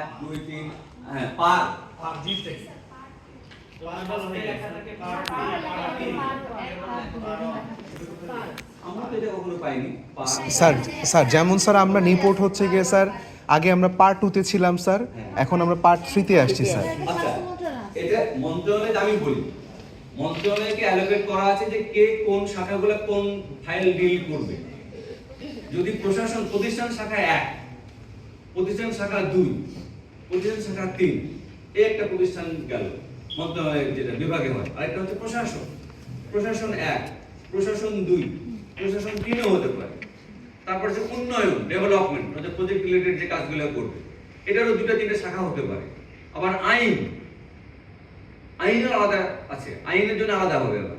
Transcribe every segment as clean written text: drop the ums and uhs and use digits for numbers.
1 2 3 হ্যাঁ পার জি থেকে আমরা তো এটা কখনো পাইনি পার স্যার স্যার যেমন স্যার আমরা নিপোর্ট হচ্ছে গিয়ে স্যার আগে আমরা পার্ট 2-তে ছিলাম স্যার, এখন আমরা পার্ট 3-তে আসছি স্যার। আচ্ছা এটা মন্ত্রণালয় আমি বলি মন্ত্রণালয়কে অ্যালোকেট করা আছে যে কে কোন শাখাগুলো কোন ফাইল ডিল করবে। যদি প্রশাসন প্রতিষ্ঠান শাখা 1, প্রতিষ্ঠান শাখা 2, প্রতিষ্ঠান শাখা 3 এই একটা প্রতিষ্ঠান গেল মন্ত্রণালয়ের যেটা বিভাগে হয়, আরেকটা হচ্ছে প্রশাসন, প্রশাসন 1, প্রশাসন 2, প্রশাসন 3ও হতে পারে। তারপর যে উন্নয়ন ডেভেলপমেন্ট অর্থাৎ প্রজেক্ট রিলেটেড যে কাজগুলো করবে এটারও 2-3 শাখা হতে পারে। আবার আইনের আলাদা আছে, আইনের জন্য আলাদা হবে। আবার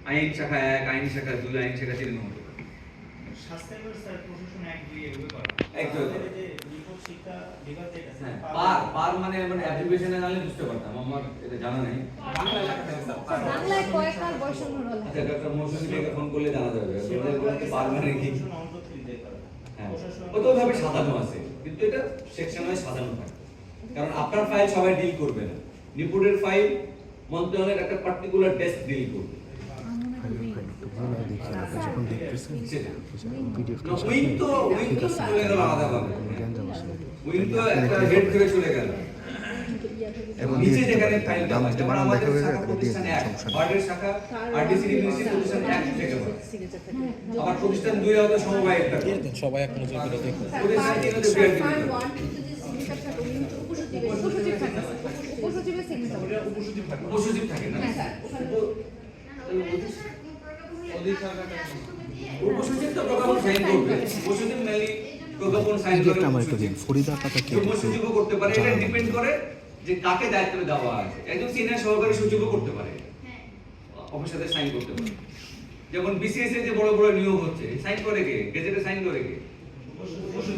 আইন শাখা 1, আইন শাখা 2, আইন শাখা 3 হতে পারে। স্বাস্থ্যের স্যার প্রশাসন 1 2 এগুলো করে একদম যে রিপোর্ট শিক্ষা বিভাগ যেটা হ্যাঁ পার মানে অ্যাপ্লিকেশনে নালে বুঝতে পারতাম, আমার এটা জানা নেই। বাংলা লেখা থাকে স্যার বাংলায় কয়েকবার বৈষম্য হলো। আচ্ছা ডক্টর মৌসুমী থেকে ফোন করলে জানা যাবে ওদের বলতে পার মানে কি। অন্ত 3 দিয়ে করে হ্যাঁ ওটা ভাবে সাজানো আছে কিন্তু এটা সেকশন ওয়াইজ সাজানো থাকে, কারণ আপনার ফাইল সবাই ডিল করবে না। রিপোর্টের ফাইল মন্ত্রণালয়ের একটা পার্টিকুলার ডেস্ক ডিল করবে। উইং তো চলে গেল আলাদা ভাবে, উইং তো একটা হেড থেকে চলে গেল। নিচে যেখানে ফাইলটা হয় যেমন আমাদের শাখা প্রতিষ্ঠান 1 ওয়ার্ডের শাখা আরডিসি ডিভিসি প্রতিষ্ঠান 1 থেকে হয়। আবার প্রতিষ্ঠান 2 হয়তো সমবায় একটা সবাই এক নজর করে দেখুন। প্রতিষ্ঠান 3 হতে বিআরটি উপসচিব থাকে না উপসচিব তো প্রজ্ঞাপন সাইন করবে, উপসচিব মেনলি প্রজ্ঞাপন সাইন করে। ফরিদা পাতা কি সচিবও করতে পারে, এটা ডিপেন্ড করে যে কাকে দায়িত্ব দেওয়া আছে। একজন সিনিয়র সহকারী সচিবও করতে পারে, অফিসারদের সাইন করতে পারে। যেমন বিসিএস এর যে বড় বড় নিয়োগ হচ্ছে সাইন করে কে? গেজেটে সাইন করে কে?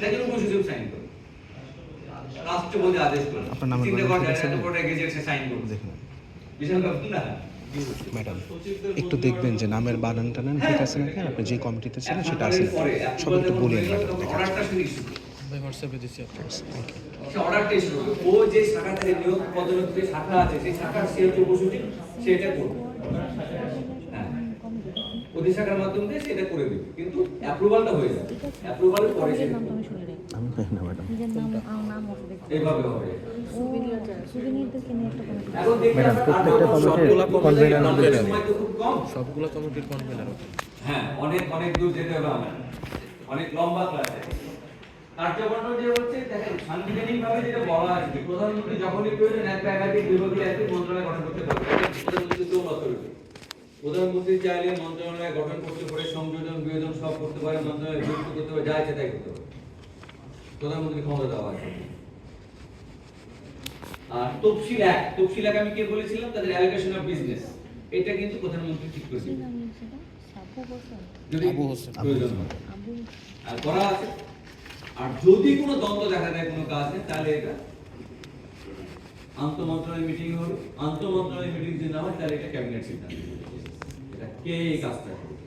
একজন উপসচিব সাইন করে, রাষ্ট্রপতি আদেশ করে। চিন্তা করেন এত বড় গেজেট সে সাইন করবে, দেখুন বিশাল ব্যাপার না। ম্যাডাম একটু দেখবেন যে নামের বানান টানান ঠিক আছে নাকি, আপনি যে কমিটিতে ছিলেন সেটা আছে সব একটু বলেন ম্যাডাম। অর্ডারটা শুনি ভাই হোয়াটসঅ্যাপে দিচ্ছি আপনাকে। সে অর্ডারটা ইস্যু করবে। ও যে শাখা থেকে নিয়োগ পদোন্নতি যে শাখা আছে সেই শাখার সে হচ্ছে উপসচিব, সেটা করবে। হ্যাঁ ওই শাখার মাধ্যমে দিয়ে সেটা করে দেবে, কিন্তু অ্যাপ্রুভালটা হয়ে যাবে। অ্যাপ্রুভালের পরে সে আমি পাই না ম্যাডাম এইভাবে হবে। ম্যাডাম প্রত্যেকটা কমিটির কনভেনার সবগুলো কমিটির কনভেনার। হ্যাঁ অনেক দূর যেতে হবে আমার, অনেক লম্বা ক্লাস আছে। কার্যবর্ণ যে হচ্ছে দেখেন সাংবিধানিক ভাবে যেটা বলা আছে প্রধানমন্ত্রী যখনই প্রয়োজন একটা একাধিক বিভাগীয় একটি মন্ত্রণালয় গঠন করতে পারবে। প্রধানমন্ত্রী তো অথরিটি, প্রধানমন্ত্রী চাইলে মন্ত্রণালয় গঠন করতে পারে, সংযোজন বিয়োজন সব করতে পারে, মন্ত্রণালয় বিভক্ত করতে পারে, যা ইচ্ছে তাই করতে পারে। প্রধানমন্ত্রী ক্ষমতা দেওয়া আছে। আর তফসিল এক আমি কে বলেছিলাম তাদের অ্যালোকেশন অফ বিজনেস, এটা কিন্তু প্রধানমন্ত্রী ঠিক করেছে যদি প্রয়োজন হয় আর করা আছে। আর যদি কোনো দ্বন্দ্ব দেখা দেয় কোনো কাজে তাহলে এটা আন্তঃমন্ত্রণালয় মিটিং হবে, আন্তঃমন্ত্রণালয় মিটিং যদি না হয় তাহলে এটা ক্যাবিনেট সিদ্ধান্ত, এটা কে এই কাজটা করবে।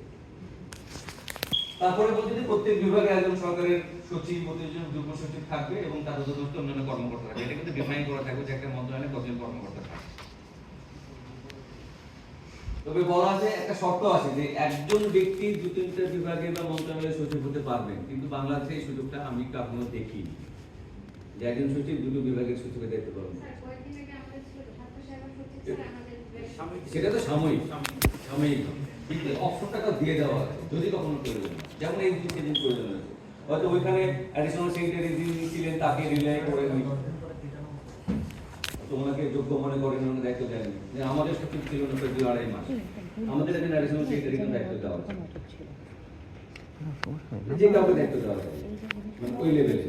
তারপরে বলতে যে প্রত্যেক বিভাগে একজন সরকারের সচিব, প্রতিজন যুগ্ম সচিব থাকবে এবং তার অধীনস্থ অন্যান্য কর্মকর্তা থাকবে। এটা কিন্তু ডিফাইন করা থাকবে যে একটা মন্ত্রণালয়ে কতজন কর্মকর্তা থাকবে। তবে বলা আছে একটা শর্ত আছে যে একজন ব্যক্তি 2-3টা বিভাগে বা মন্ত্রণালয়ে সচিব হতে পারবেন, কিন্তু বাংলাদেশে এই সুযোগটা আমি কখনো দেখিনি যে একজন সচিব 2টো বিভাগের সচিবের দায়িত্ব পালন করে। সেটা তো সাময়িক কিন্তু অপশনটা দিয়ে দেওয়া আছে যদি কখনো প্রয়োজন, যেমন এই সেদিন প্রয়োজন আছে হয়তো ওইখানে অ্যাডিশনাল সেক্রেটারি যিনি ছিলেন তাকে রিলাই করে তোমাকে যোগ্য মনে করেন, ওনার দায়িত্ব দেন যে আমাদের সচিব ছিল না 2-2.5 মাস, আমাদের এখানে অ্যাডিশনাল সেক্রেটারি দায়িত্ব দেওয়া আছে, যে কাউকে দায়িত্ব দেওয়া আছে মানে ওই লেভেলে।